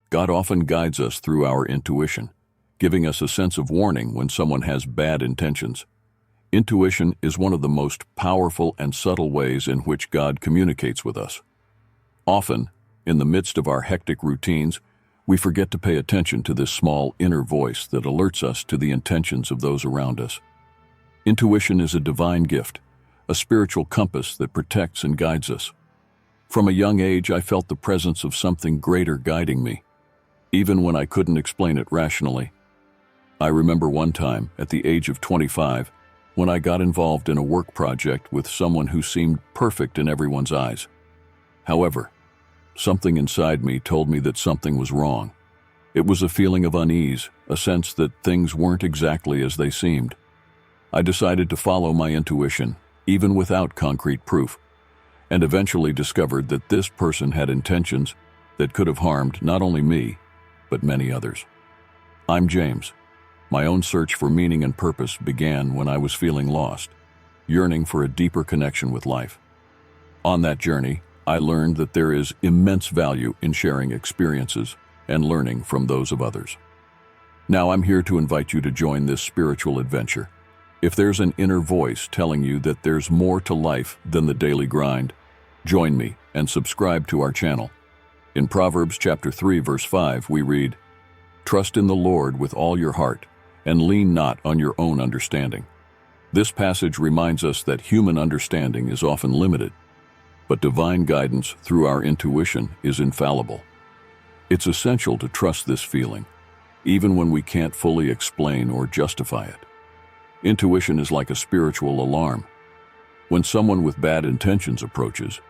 God often guides us through our intuition, giving us a sense of warning when someone has bad intentions. Intuition is one of the most powerful and subtle ways in which God communicates with us. Often, in the midst of our hectic routines, we forget to pay attention to this small inner voice that alerts us to the intentions of those around us. Intuition is a divine gift, a spiritual compass that protects and guides us. From a young age, I felt the presence of something greater guiding me, even when I couldn't explain it rationally. I remember one time, at the age of 25, when I got involved in a work project with someone who seemed perfect in everyone's eyes. However, something inside me told me that something was wrong. It was a feeling of unease, a sense that things weren't exactly as they seemed. I decided to follow my intuition, even without concrete proof, and eventually discovered that this person had intentions that could have harmed not only me, but many others. I'm James. My own search for meaning and purpose began when I was feeling lost, yearning for a deeper connection with life. On that journey, I learned that there is immense value in sharing experiences and learning from those of others. Now I'm here to invite you to join this spiritual adventure. If there's an inner voice telling you that there's more to life than the daily grind, join me and subscribe to our channel. In Proverbs chapter 3, verse 5, we read, "Trust in the Lord with all your heart, and lean not on your own understanding." This passage reminds us that human understanding is often limited, but divine guidance through our intuition is infallible. It's essential to trust this feeling, even when we can't fully explain or justify it. Intuition is like a spiritual alarm. When someone with bad intentions approaches,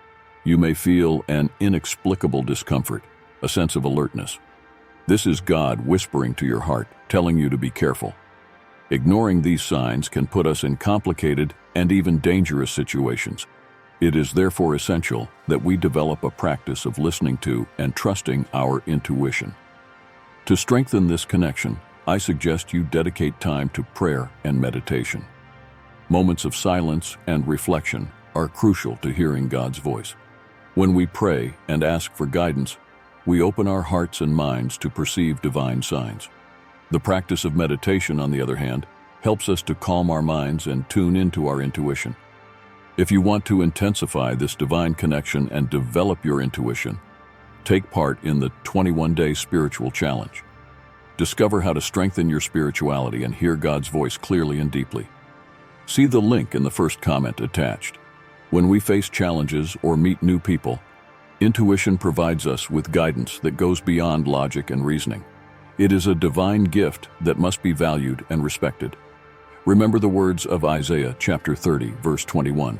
you may feel an inexplicable discomfort, a sense of alertness. This is God whispering to your heart, telling you to be careful. Ignoring these signs can put us in complicated and even dangerous situations. It is therefore essential that we develop a practice of listening to and trusting our intuition. To strengthen this connection, I suggest you dedicate time to prayer and meditation. Moments of silence and reflection are crucial to hearing God's voice. When we pray and ask for guidance, we open our hearts and minds to perceive divine signs. The practice of meditation, on the other hand, helps us to calm our minds and tune into our intuition. If you want to intensify this divine connection and develop your intuition, take part in the 21-day spiritual challenge. Discover how to strengthen your spirituality and hear God's voice clearly and deeply. See the link in the first comment attached. When we face challenges or meet new people, intuition provides us with guidance that goes beyond logic and reasoning. It is a divine gift that must be valued and respected. Remember the words of Isaiah chapter 30, verse 21.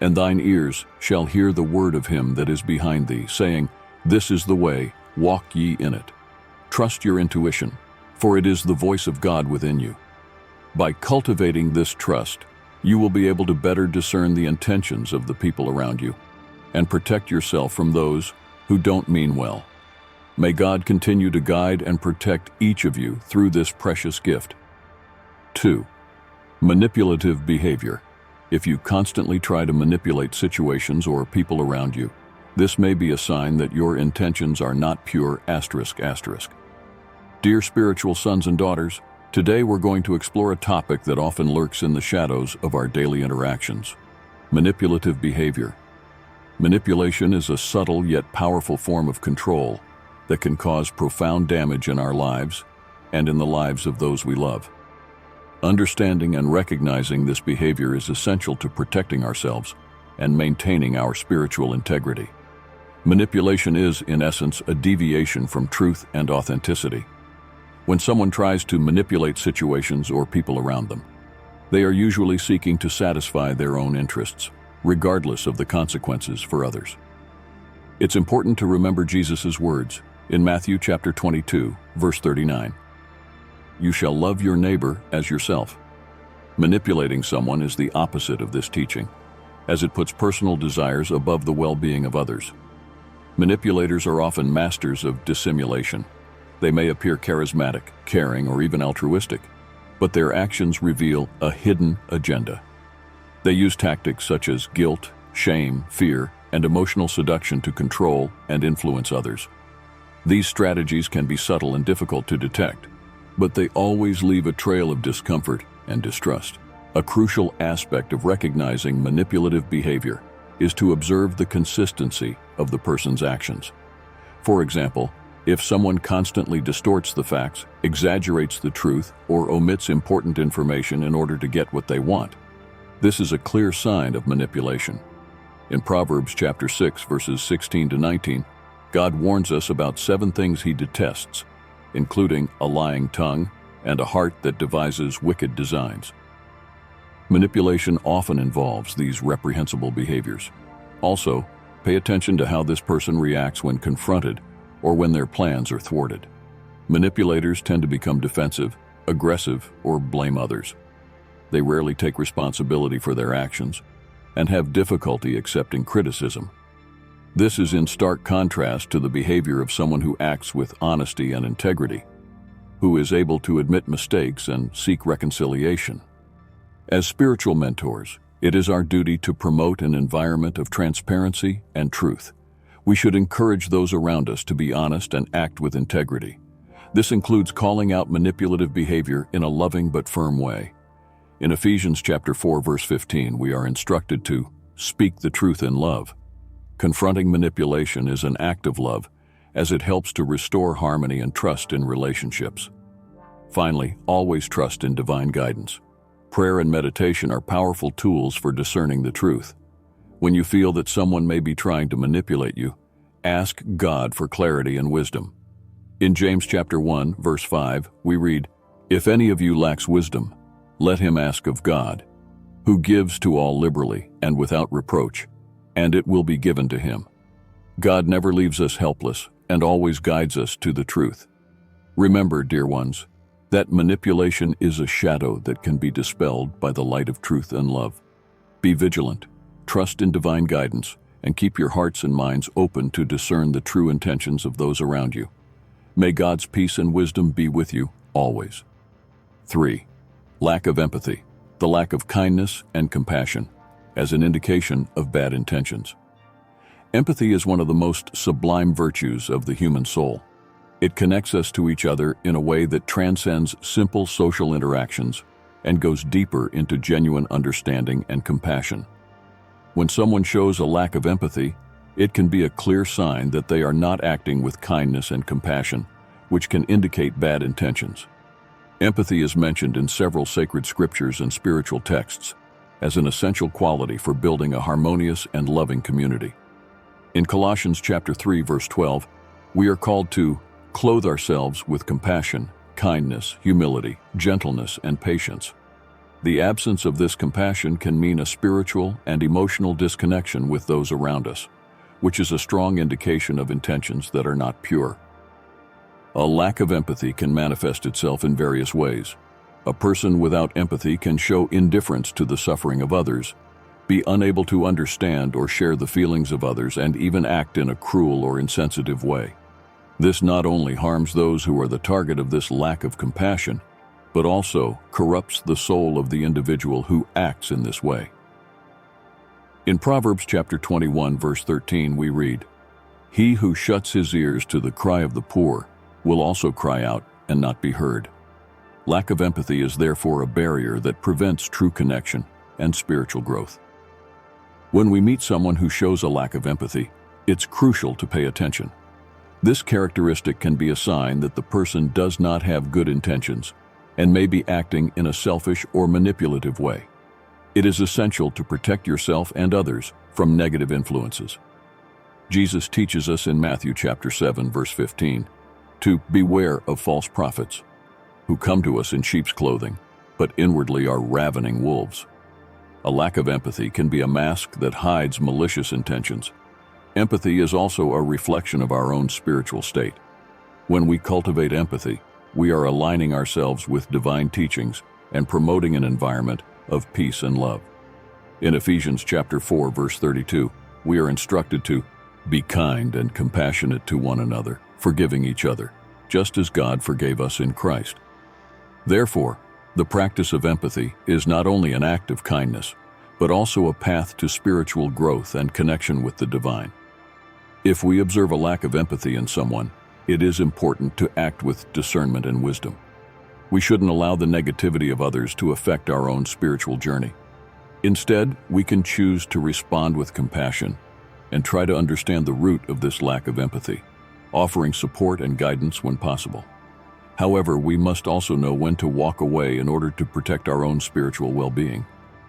"And thine ears shall hear the word of him that is behind thee, saying, This is the way, walk ye in it." Trust your intuition, for it is the voice of God within you. By cultivating this trust, you will be able to better discern the intentions of the people around you and protect yourself from those who don't mean well. May God continue to guide and protect each of you through this precious gift. 2. Manipulative behavior. If you constantly try to manipulate situations or people around you, this may be a sign that your intentions are not pure ****. Dear spiritual sons and daughters, today we're going to explore a topic that often lurks in the shadows of our daily interactions: manipulative behavior. Manipulation is a subtle yet powerful form of control that can cause profound damage in our lives and in the lives of those we love. Understanding and recognizing this behavior is essential to protecting ourselves and maintaining our spiritual integrity. Manipulation is, in essence, a deviation from truth and authenticity. When someone tries to manipulate situations or people around them, they are usually seeking to satisfy their own interests, regardless of the consequences for others. It's important to remember Jesus' words in Matthew chapter 22, verse 39. "You shall love your neighbor as yourself." Manipulating someone is the opposite of this teaching, as it puts personal desires above the well-being of others. Manipulators are often masters of dissimulation. They may appear charismatic, caring, or even altruistic, but their actions reveal a hidden agenda. They use tactics such as guilt, shame, fear, and emotional seduction to control and influence others. These strategies can be subtle and difficult to detect, but they always leave a trail of discomfort and distrust. A crucial aspect of recognizing manipulative behavior is to observe the consistency of the person's actions. For example, if someone constantly distorts the facts, exaggerates the truth, or omits important information in order to get what they want, this is a clear sign of manipulation. In Proverbs chapter 6, verses 16 to 19, God warns us about 7 things he detests, including a lying tongue and a heart that devises wicked designs. Manipulation often involves these reprehensible behaviors. Also, pay attention to how this person reacts when confronted or when their plans are thwarted. Manipulators tend to become defensive, aggressive, or blame others. They rarely take responsibility for their actions and have difficulty accepting criticism. This is in stark contrast to the behavior of someone who acts with honesty and integrity, who is able to admit mistakes and seek reconciliation. As spiritual mentors, it is our duty to promote an environment of transparency and truth. We should encourage those around us to be honest and act with integrity. This includes calling out manipulative behavior in a loving but firm way. In Ephesians chapter 4, verse 15, we are instructed to speak the truth in love. Confronting manipulation is an act of love, as it helps to restore harmony and trust in relationships. Finally, always trust in divine guidance. Prayer and meditation are powerful tools for discerning the truth. When you feel that someone may be trying to manipulate you, ask God for clarity and wisdom. In James chapter 1, verse 5, we read, "If any of you lacks wisdom, let him ask of God, who gives to all liberally and without reproach, and it will be given to him." God never leaves us helpless and always guides us to the truth. Remember, dear ones, that manipulation is a shadow that can be dispelled by the light of truth and love. Be vigilant, trust in divine guidance, and keep your hearts and minds open to discern the true intentions of those around you. May God's peace and wisdom be with you always. 3. Lack of empathy, the lack of kindness and compassion, as an indication of bad intentions. Empathy is one of the most sublime virtues of the human soul. It connects us to each other in a way that transcends simple social interactions and goes deeper into genuine understanding and compassion. When someone shows a lack of empathy, it can be a clear sign that they are not acting with kindness and compassion, which can indicate bad intentions. Empathy is mentioned in several sacred scriptures and spiritual texts as an essential quality for building a harmonious and loving community. In Colossians chapter 3, verse 12, we are called to clothe ourselves with compassion, kindness, humility, gentleness, and patience. The absence of this compassion can mean a spiritual and emotional disconnection with those around us, which is a strong indication of intentions that are not pure. A lack of empathy can manifest itself in various ways. A person without empathy can show indifference to the suffering of others, be unable to understand or share the feelings of others, and even act in a cruel or insensitive way. This not only harms those who are the target of this lack of compassion, but also corrupts the soul of the individual who acts in this way. In Proverbs chapter 21, verse 13, we read, "He who shuts his ears to the cry of the poor will also cry out and not be heard." Lack of empathy is therefore a barrier that prevents true connection and spiritual growth. When we meet someone who shows a lack of empathy, it's crucial to pay attention. This characteristic can be a sign that the person does not have good intentions and may be acting in a selfish or manipulative way. It is essential to protect yourself and others from negative influences. Jesus teaches us in Matthew chapter 7, verse 15, to beware of false prophets, who come to us in sheep's clothing, but inwardly are ravening wolves. A lack of empathy can be a mask that hides malicious intentions. Empathy is also a reflection of our own spiritual state. When we cultivate empathy, we are aligning ourselves with divine teachings and promoting an environment of peace and love. In Ephesians chapter 4, verse 32, we are instructed to be kind and compassionate to one another, forgiving each other, just as God forgave us in Christ. Therefore, the practice of empathy is not only an act of kindness, but also a path to spiritual growth and connection with the divine. If we observe a lack of empathy in someone, it is important to act with discernment and wisdom. We shouldn't allow the negativity of others to affect our own spiritual journey. Instead, we can choose to respond with compassion and try to understand the root of this lack of empathy, offering support and guidance when possible. However, we must also know when to walk away in order to protect our own spiritual well-being.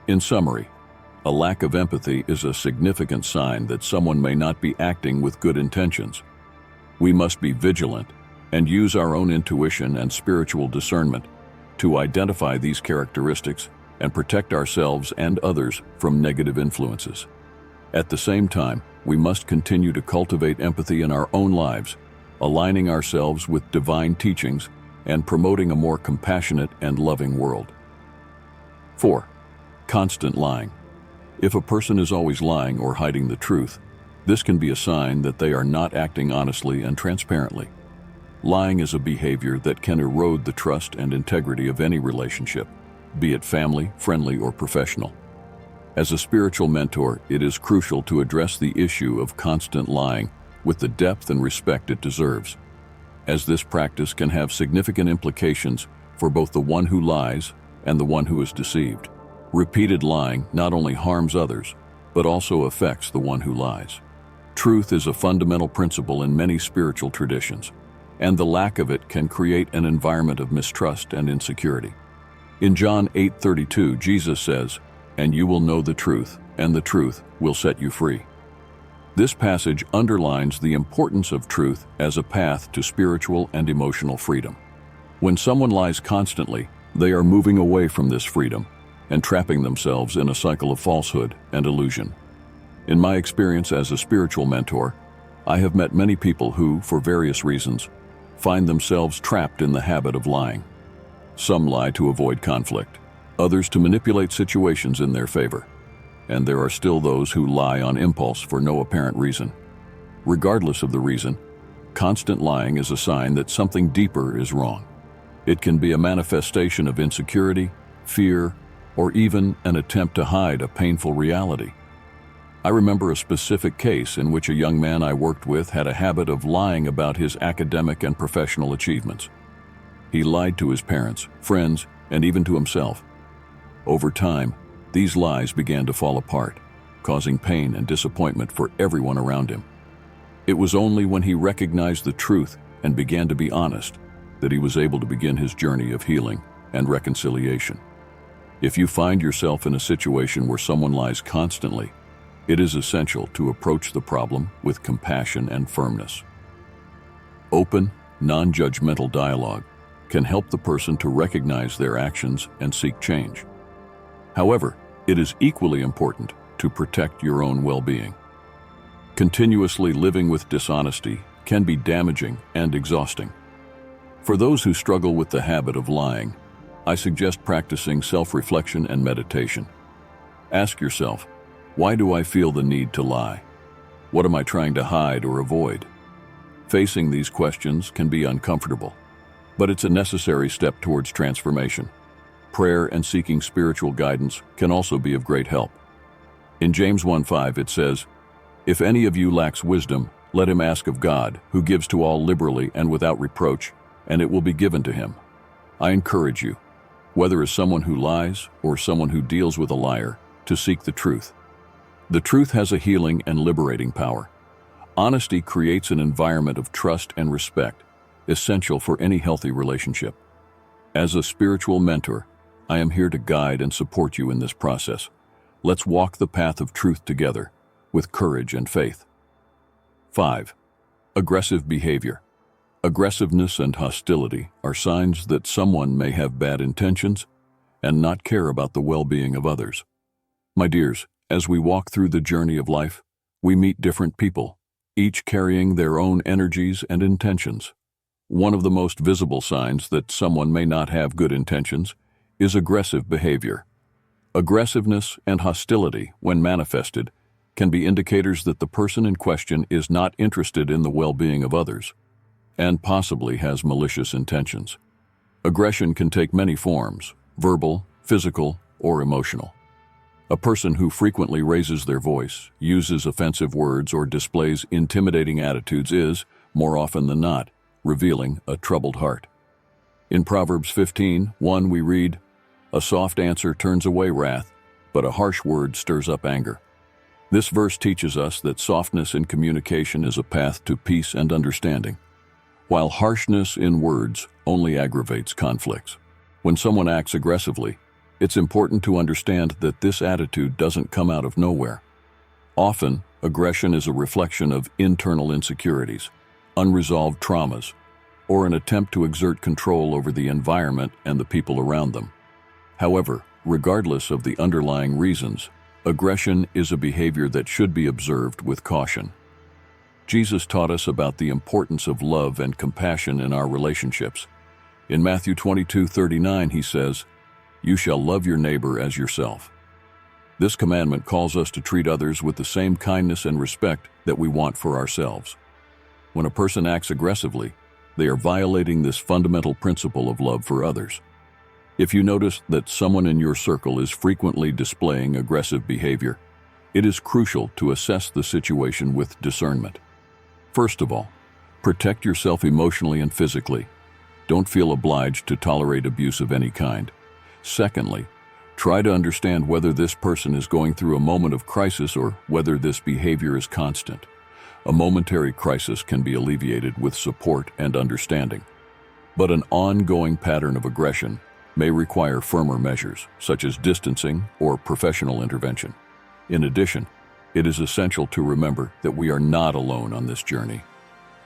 In summary, a lack of empathy is a significant sign that someone may not be acting with good intentions. We must be vigilant and use our own intuition and spiritual discernment to identify these characteristics and protect ourselves and others from negative influences. At the same time, we must continue to cultivate empathy in our own lives, aligning ourselves with divine teachings and promoting a more compassionate and loving world. 4. Constant lying. If a person is always lying or hiding the truth, this can be a sign that they are not acting honestly and transparently. Lying is a behavior that can erode the trust and integrity of any relationship, be it family, friendly, or professional. As a spiritual mentor, it is crucial to address the issue of constant lying with the depth and respect it deserves, as this practice can have significant implications for both the one who lies and the one who is deceived. Repeated lying not only harms others, but also affects the one who lies. Truth is a fundamental principle in many spiritual traditions, and the lack of it can create an environment of mistrust and insecurity. In John 8:32, Jesus says, "And you will know the truth, and the truth will set you free." This passage underlines the importance of truth as a path to spiritual and emotional freedom. When someone lies constantly, they are moving away from this freedom and trapping themselves in a cycle of falsehood and illusion. In my experience as a spiritual mentor, I have met many people who, for various reasons, find themselves trapped in the habit of lying. Some lie to avoid conflict, others to manipulate situations in their favor, and there are still those who lie on impulse for no apparent reason. Regardless of the reason, constant lying is a sign that something deeper is wrong. It can be a manifestation of insecurity, fear, or even an attempt to hide a painful reality. I remember a specific case in which a young man I worked with had a habit of lying about his academic and professional achievements. He lied to his parents, friends, and even to himself. Over time, these lies began to fall apart, causing pain and disappointment for everyone around him. It was only when he recognized the truth and began to be honest that he was able to begin his journey of healing and reconciliation. If you find yourself in a situation where someone lies constantly, it is essential to approach the problem with compassion and firmness. Open, non-judgmental dialogue can help the person to recognize their actions and seek change. However, it is equally important to protect your own well-being. Continuously living with dishonesty can be damaging and exhausting. For those who struggle with the habit of lying, I suggest practicing self-reflection and meditation. Ask yourself, why do I feel the need to lie? What am I trying to hide or avoid? Facing these questions can be uncomfortable, but it's a necessary step towards transformation. Prayer and seeking spiritual guidance can also be of great help. In James 1:5 it says, "If any of you lacks wisdom, let him ask of God, who gives to all liberally and without reproach, and it will be given to him." I encourage you, whether as someone who lies or someone who deals with a liar, to seek the truth. The truth has a healing and liberating power. Honesty creates an environment of trust and respect, essential for any healthy relationship. As a spiritual mentor, I am here to guide and support you in this process. Let's walk the path of truth together, with courage and faith. 5. Aggressive behavior. Aggressiveness and hostility are signs that someone may have bad intentions and not care about the well-being of others. My dears, as we walk through the journey of life, we meet different people, each carrying their own energies and intentions. One of the most visible signs that someone may not have good intentions is aggressive behavior. Aggressiveness and hostility, when manifested, can be indicators that the person in question is not interested in the well-being of others and possibly has malicious intentions. Aggression can take many forms: verbal, physical, or emotional. A person who frequently raises their voice, uses offensive words, or displays intimidating attitudes is, more often than not, revealing a troubled heart. In Proverbs 15:1 we read, "A soft answer turns away wrath, but a harsh word stirs up anger." This verse teaches us that softness in communication is a path to peace and understanding, while harshness in words only aggravates conflicts. When someone acts aggressively, it's important to understand that this attitude doesn't come out of nowhere. Often, aggression is a reflection of internal insecurities, unresolved traumas, or an attempt to exert control over the environment and the people around them. However, regardless of the underlying reasons, aggression is a behavior that should be observed with caution. Jesus taught us about the importance of love and compassion in our relationships. In Matthew 22:39, he says, "You shall love your neighbor as yourself." This commandment calls us to treat others with the same kindness and respect that we want for ourselves. When a person acts aggressively, they are violating this fundamental principle of love for others. If you notice that someone in your circle is frequently displaying aggressive behavior, it is crucial to assess the situation with discernment. First of all, protect yourself emotionally and physically. Don't feel obliged to tolerate abuse of any kind. Secondly, try to understand whether this person is going through a moment of crisis or whether this behavior is constant. A momentary crisis can be alleviated with support and understanding, but an ongoing pattern of aggression may require firmer measures, such as distancing or professional intervention. In addition, it is essential to remember that we are not alone on this journey.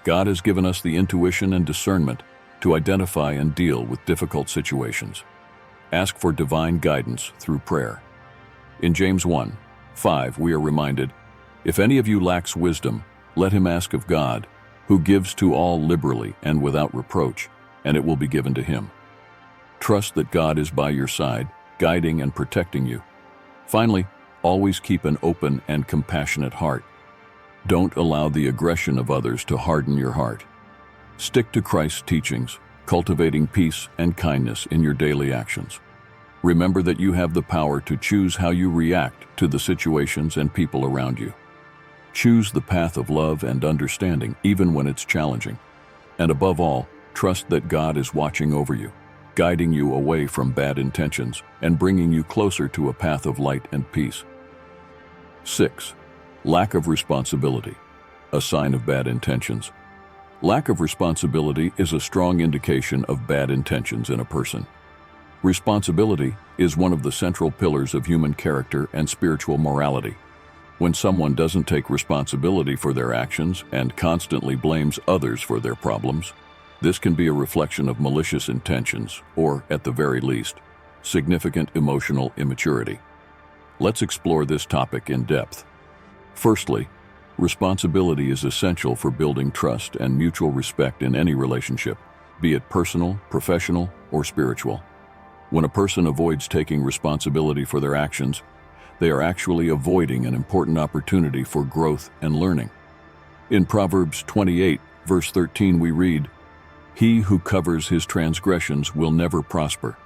God has given us the intuition and discernment to identify and deal with difficult situations. Ask for divine guidance through prayer. In James 1:5, we are reminded, "If any of you lacks wisdom, let him ask of God, who gives to all liberally and without reproach, and it will be given to him." Trust that God is by your side, guiding and protecting you. Finally, always keep an open and compassionate heart. Don't allow the aggression of others to harden your heart. Stick to Christ's teachings, cultivating peace and kindness in your daily actions. Remember that you have the power to choose how you react to the situations and people around you. Choose the path of love and understanding even when it's challenging. And above all, trust that God is watching over you, guiding you away from bad intentions and bringing you closer to a path of light and peace. 6. Lack of responsibility, a sign of bad intentions. Lack of responsibility is a strong indication of bad intentions in a person. Responsibility is one of the central pillars of human character and spiritual morality. When someone doesn't take responsibility for their actions and constantly blames others for their problems, this can be a reflection of malicious intentions or, at the very least, significant emotional immaturity. Let's explore this topic in depth. Firstly, responsibility is essential for building trust and mutual respect in any relationship, be it personal, professional, or spiritual. When a person avoids taking responsibility for their actions, they are actually avoiding an important opportunity for growth and learning. In Proverbs 28, verse 13, we read, "He who covers his transgressions will never prosper,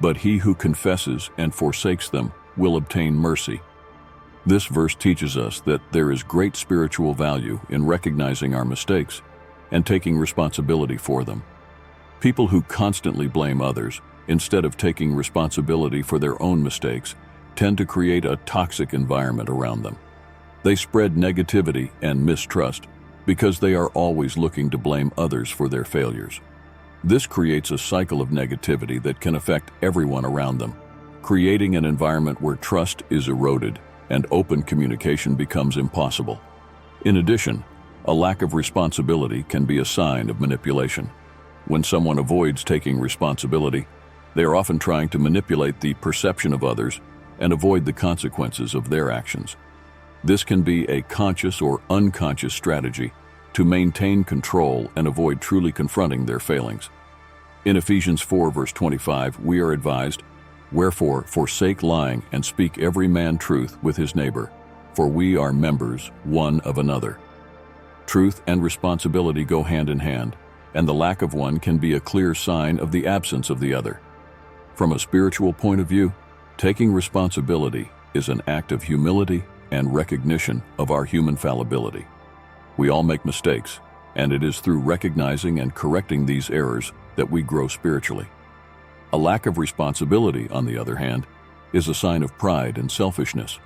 but he who confesses and forsakes them will obtain mercy." This verse teaches us that there is great spiritual value in recognizing our mistakes and taking responsibility for them. People who constantly blame others, instead of taking responsibility for their own mistakes, tend to create a toxic environment around them. They spread negativity and mistrust because they are always looking to blame others for their failures. This creates a cycle of negativity that can affect everyone around them, creating an environment where trust is eroded and open communication becomes impossible. In addition, a lack of responsibility can be a sign of manipulation. When someone avoids taking responsibility, they are often trying to manipulate the perception of others and avoid the consequences of their actions. This can be a conscious or unconscious strategy to maintain control and avoid truly confronting their failings. In Ephesians 4, verse 25, we are advised, "Wherefore, forsake lying and speak every man truth with his neighbor, for we are members one of another." Truth and responsibility go hand in hand, and the lack of one can be a clear sign of the absence of the other. From a spiritual point of view, taking responsibility is an act of humility and recognition of our human fallibility. We all make mistakes, and it is through recognizing and correcting these errors that we grow spiritually. A lack of responsibility, on the other hand, is a sign of pride and selfishness,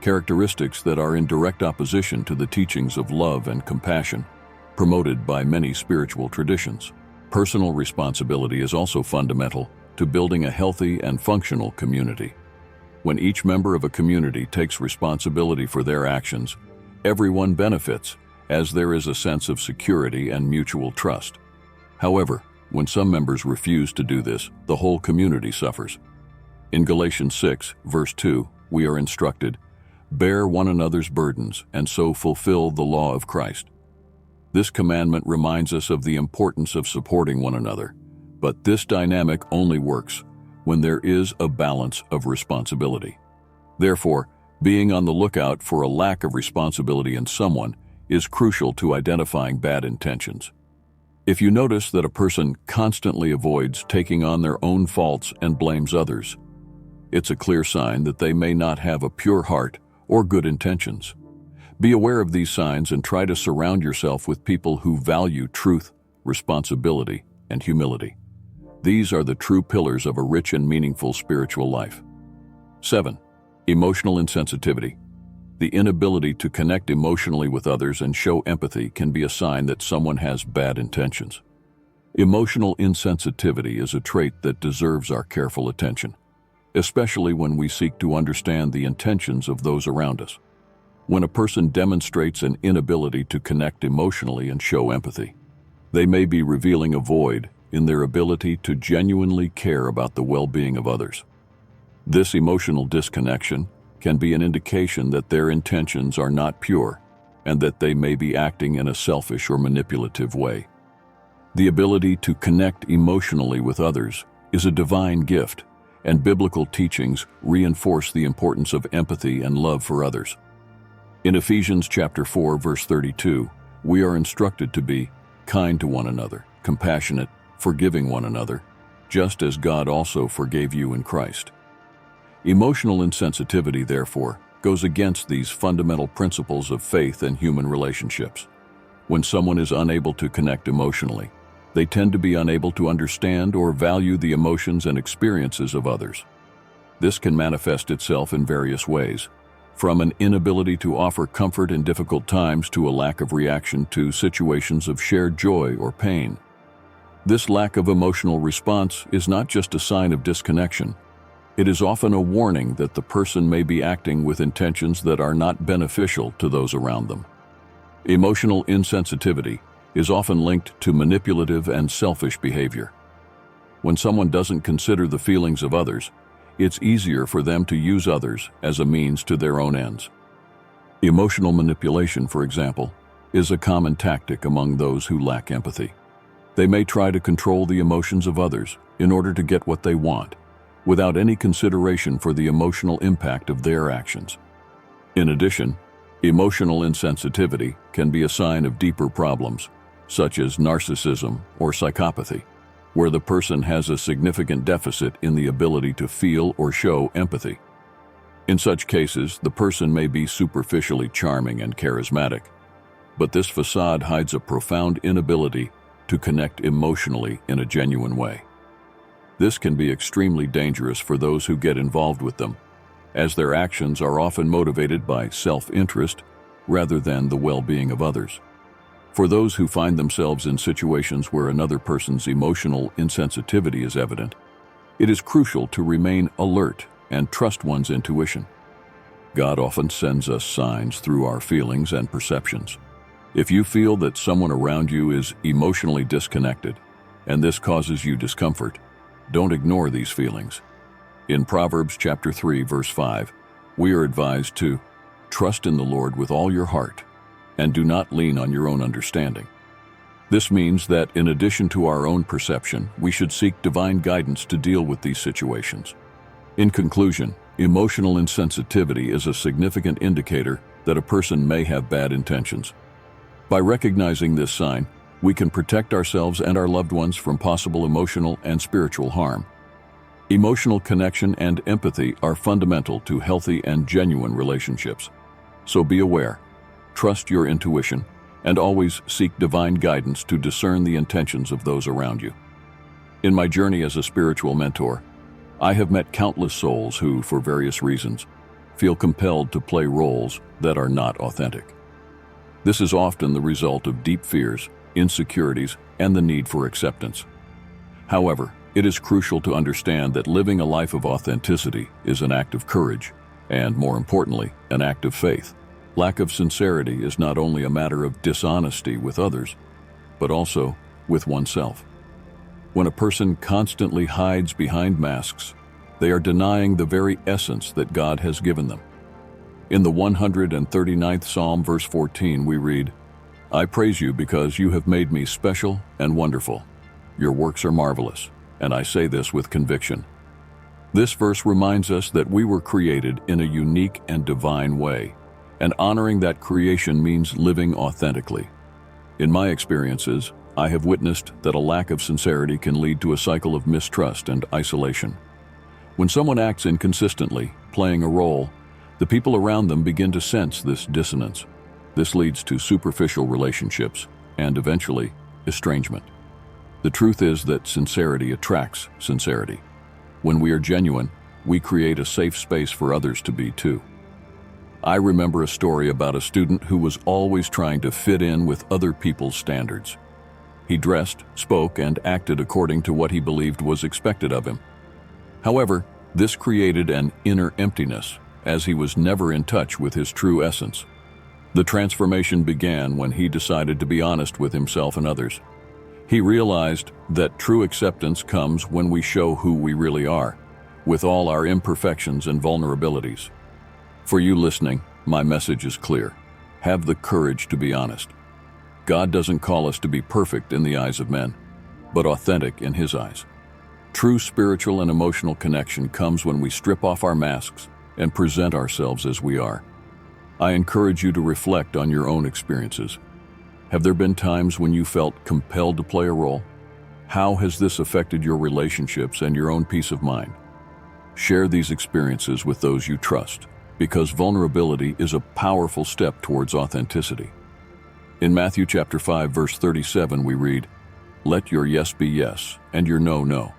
characteristics that are in direct opposition to the teachings of love and compassion promoted by many spiritual traditions. Personal responsibility is also fundamental to building a healthy and functional community. When each member of a community takes responsibility for their actions, everyone benefits, as there is a sense of security and mutual trust. However, when some members refuse to do this, the whole community suffers. In Galatians 6, verse 2, we are instructed, "Bear one another's burdens, and so fulfill the law of Christ." This commandment reminds us of the importance of supporting one another, but this dynamic only works when there is a balance of responsibility. Therefore, being on the lookout for a lack of responsibility in someone is crucial to identifying bad intentions. If you notice that a person constantly avoids taking on their own faults and blames others, it's a clear sign that they may not have a pure heart or good intentions. Be aware of these signs and try to surround yourself with people who value truth, responsibility, and humility. These are the true pillars of a rich and meaningful spiritual life. 7. Emotional insensitivity. The inability to connect emotionally with others and show empathy can be a sign that someone has bad intentions. Emotional insensitivity is a trait that deserves our careful attention, especially when we seek to understand the intentions of those around us. When a person demonstrates an inability to connect emotionally and show empathy, they may be revealing a void in their ability to genuinely care about the well-being of others. This emotional disconnection can be an indication that their intentions are not pure and that they may be acting in a selfish or manipulative way. The ability to connect emotionally with others is a divine gift, and biblical teachings reinforce the importance of empathy and love for others. In Ephesians chapter 4, verse 32, we are instructed to be kind to one another, compassionate, forgiving one another, just as God also forgave you in Christ. Emotional insensitivity, therefore, goes against these fundamental principles of faith and human relationships. When someone is unable to connect emotionally, they tend to be unable to understand or value the emotions and experiences of others. This can manifest itself in various ways, from an inability to offer comfort in difficult times to a lack of reaction to situations of shared joy or pain. This lack of emotional response is not just a sign of disconnection. It is often a warning that the person may be acting with intentions that are not beneficial to those around them. Emotional insensitivity is often linked to manipulative and selfish behavior. When someone doesn't consider the feelings of others, it's easier for them to use others as a means to their own ends. Emotional manipulation, for example, is a common tactic among those who lack empathy. They may try to control the emotions of others in order to get what they want, without any consideration for the emotional impact of their actions. In addition, emotional insensitivity can be a sign of deeper problems, such as narcissism or psychopathy, where the person has a significant deficit in the ability to feel or show empathy. In such cases, the person may be superficially charming and charismatic, but this facade hides a profound inability to connect emotionally in a genuine way. This can be extremely dangerous for those who get involved with them, as their actions are often motivated by self-interest rather than the well-being of others. For those who find themselves in situations where another person's emotional insensitivity is evident, it is crucial to remain alert and trust one's intuition. God often sends us signs through our feelings and perceptions. If you feel that someone around you is emotionally disconnected, and this causes you discomfort, don't ignore these feelings. In Proverbs chapter 3, verse 5, we are advised to trust in the Lord with all your heart, and do not lean on your own understanding. This means that in addition to our own perception, we should seek divine guidance to deal with these situations. In conclusion, emotional insensitivity is a significant indicator that a person may have bad intentions. By recognizing this sign, we can protect ourselves and our loved ones from possible emotional and spiritual harm. Emotional connection and empathy are fundamental to healthy and genuine relationships. So be aware, trust your intuition, and always seek divine guidance to discern the intentions of those around you. In my journey as a spiritual mentor, I have met countless souls who, for various reasons, feel compelled to play roles that are not authentic. This is often the result of deep fears, insecurities, and the need for acceptance. However, it is crucial to understand that living a life of authenticity is an act of courage, and more importantly, an act of faith. Lack of sincerity is not only a matter of dishonesty with others, but also with oneself. When a person constantly hides behind masks, they are denying the very essence that God has given them. In the 139th Psalm, verse 14, we read, "I praise you because you have made me special and wonderful. Your works are marvelous, and I say this with conviction." This verse reminds us that we were created in a unique and divine way, and honoring that creation means living authentically. In my experiences, I have witnessed that a lack of sincerity can lead to a cycle of mistrust and isolation. When someone acts inconsistently, playing a role, the people around them begin to sense this dissonance. This leads to superficial relationships and, eventually, estrangement. The truth is that sincerity attracts sincerity. When we are genuine, we create a safe space for others to be too. I remember a story about a student who was always trying to fit in with other people's standards. He dressed, spoke, and acted according to what he believed was expected of him. However, this created an inner emptiness, as he was never in touch with his true essence. The transformation began when he decided to be honest with himself and others. He realized that true acceptance comes when we show who we really are, with all our imperfections and vulnerabilities. For you listening, my message is clear. Have the courage to be honest. God doesn't call us to be perfect in the eyes of men, but authentic in His eyes. True spiritual and emotional connection comes when we strip off our masks and present ourselves as we are. I encourage you to reflect on your own experiences. Have there been times when you felt compelled to play a role? How has this affected your relationships and your own peace of mind? Share these experiences with those you trust, because vulnerability is a powerful step towards authenticity. In Matthew chapter 5, verse 37, we read, "Let your yes be yes, and your no, no.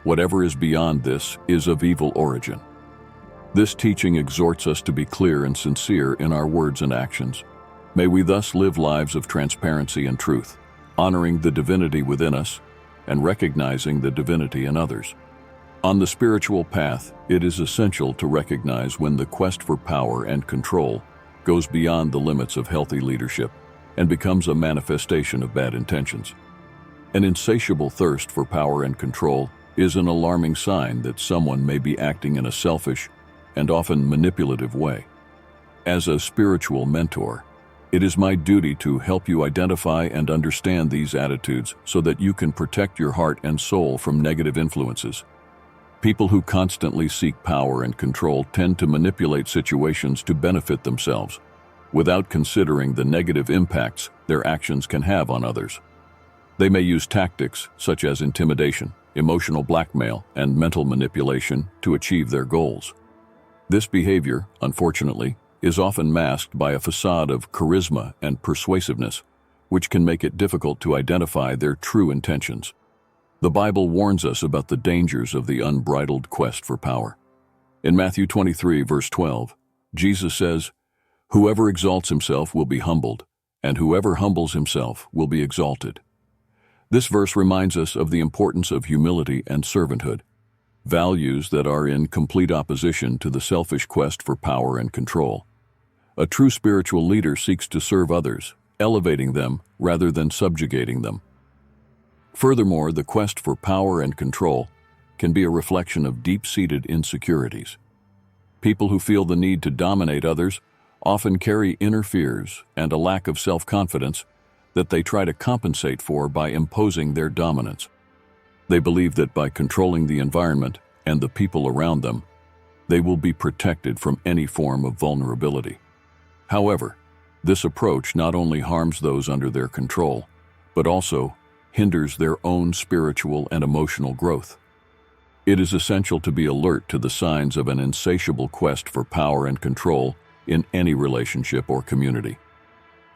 Whatever is beyond this is of evil origin." This teaching exhorts us to be clear and sincere in our words and actions. May we thus live lives of transparency and truth, honoring the divinity within us and recognizing the divinity in others. On the spiritual path, it is essential to recognize when the quest for power and control goes beyond the limits of healthy leadership and becomes a manifestation of bad intentions. An insatiable thirst for power and control is an alarming sign that someone may be acting in a selfish and often manipulative way. As a spiritual mentor, it is my duty to help you identify and understand these attitudes so that you can protect your heart and soul from negative influences. People who constantly seek power and control tend to manipulate situations to benefit themselves, without considering the negative impacts their actions can have on others. They may use tactics such as intimidation, emotional blackmail, and mental manipulation to achieve their goals. This behavior, unfortunately, is often masked by a facade of charisma and persuasiveness, which can make it difficult to identify their true intentions. The Bible warns us about the dangers of the unbridled quest for power. In Matthew 23, verse 12, Jesus says, "Whoever exalts himself will be humbled, and whoever humbles himself will be exalted." This verse reminds us of the importance of humility and servanthood, values that are in complete opposition to the selfish quest for power and control. A true spiritual leader seeks to serve others, elevating them rather than subjugating them. Furthermore, the quest for power and control can be a reflection of deep-seated insecurities. People who feel the need to dominate others often carry inner fears and a lack of self-confidence that they try to compensate for by imposing their dominance. They believe that by controlling the environment and the people around them, they will be protected from any form of vulnerability. However, this approach not only harms those under their control, but also hinders their own spiritual and emotional growth. It is essential to be alert to the signs of an insatiable quest for power and control in any relationship or community.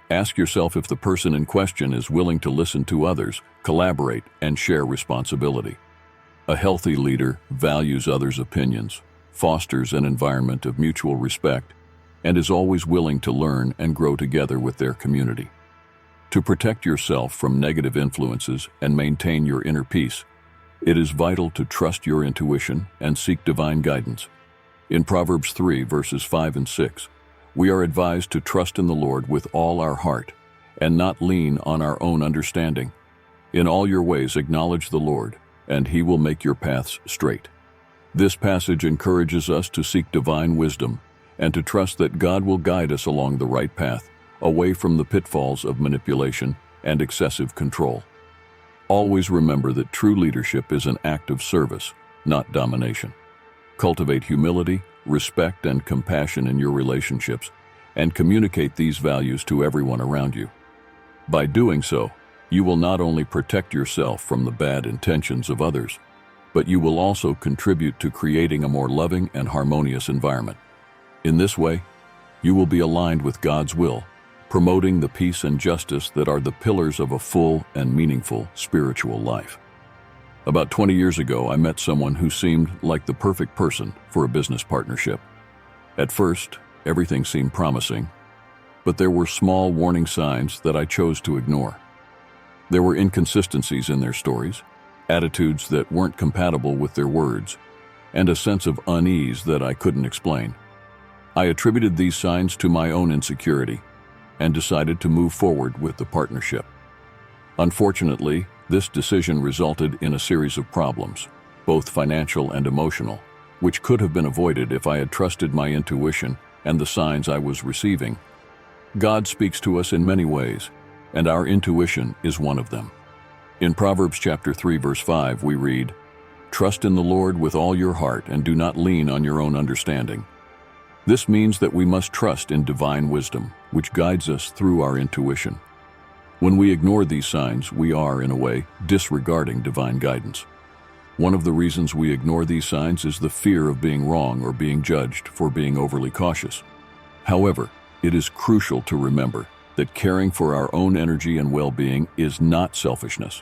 Ask yourself if the person in question is willing to listen to others, collaborate, and share responsibility. A healthy leader values others' opinions, fosters an environment of mutual respect, and is always willing to learn and grow together with their community. To protect yourself from negative influences and maintain your inner peace, it is vital to trust your intuition and seek divine guidance. In Proverbs 3, verses 5 and 6, we are advised to trust in the Lord with all our heart and not lean on our own understanding. In all your ways acknowledge the Lord, and He will make your paths straight. This passage encourages us to seek divine wisdom and to trust that God will guide us along the right path, away from the pitfalls of manipulation and excessive control. Always remember that true leadership is an act of service, not domination. Cultivate humility, respect, and compassion in your relationships, and communicate these values to everyone around you. By doing so, you will not only protect yourself from the bad intentions of others, but you will also contribute to creating a more loving and harmonious environment. In this way, you will be aligned with God's will, promoting the peace and justice that are the pillars of a full and meaningful spiritual life. About 20 years ago, I met someone who seemed like the perfect person for a business partnership. At first, everything seemed promising, but there were small warning signs that I chose to ignore. There were inconsistencies in their stories, attitudes that weren't compatible with their words, and a sense of unease that I couldn't explain. I attributed these signs to my own insecurity and decided to move forward with the partnership. Unfortunately, this decision resulted in a series of problems, both financial and emotional, which could have been avoided if I had trusted my intuition and the signs I was receiving. God speaks to us in many ways, and our intuition is one of them. In Proverbs chapter 3, verse 5, we read, "Trust in the Lord with all your heart and do not lean on your own understanding." This means that we must trust in divine wisdom, which guides us through our intuition. When we ignore these signs, we are, in a way, disregarding divine guidance. One of the reasons we ignore these signs is the fear of being wrong or being judged for being overly cautious. However, it is crucial to remember that caring for our own energy and well-being is not selfishness,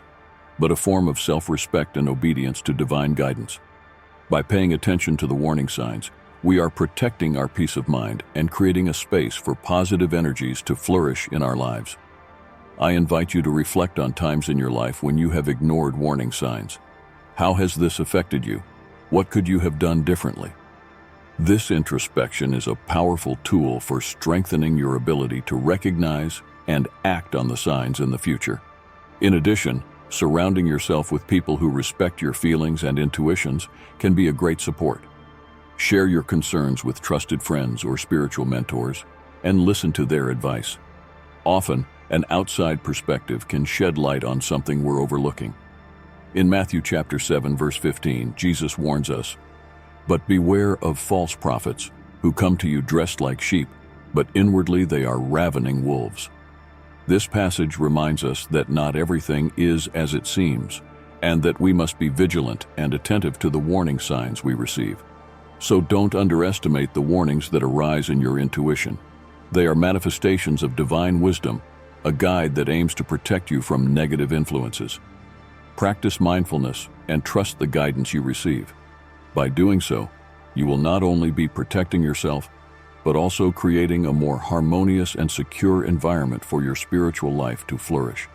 but a form of self-respect and obedience to divine guidance. By paying attention to the warning signs, we are protecting our peace of mind and creating a space for positive energies to flourish in our lives. I invite you to reflect on times in your life when you have ignored warning signs. How has this affected you? What could you have done differently? This introspection is a powerful tool for strengthening your ability to recognize and act on the signs in the future. In addition, surrounding yourself with people who respect your feelings and intuitions can be a great support. Share your concerns with trusted friends or spiritual mentors and listen to their advice. Often, an outside perspective can shed light on something we're overlooking. In Matthew chapter 7, verse 15, Jesus warns us, "But beware of false prophets who come to you dressed like sheep, but inwardly they are ravening wolves." This passage reminds us that not everything is as it seems, and that we must be vigilant and attentive to the warning signs we receive. So don't underestimate the warnings that arise in your intuition. They are manifestations of divine wisdom, a guide that aims to protect you from negative influences. Practice mindfulness and trust the guidance you receive. By doing so, you will not only be protecting yourself, but also creating a more harmonious and secure environment for your spiritual life to flourish.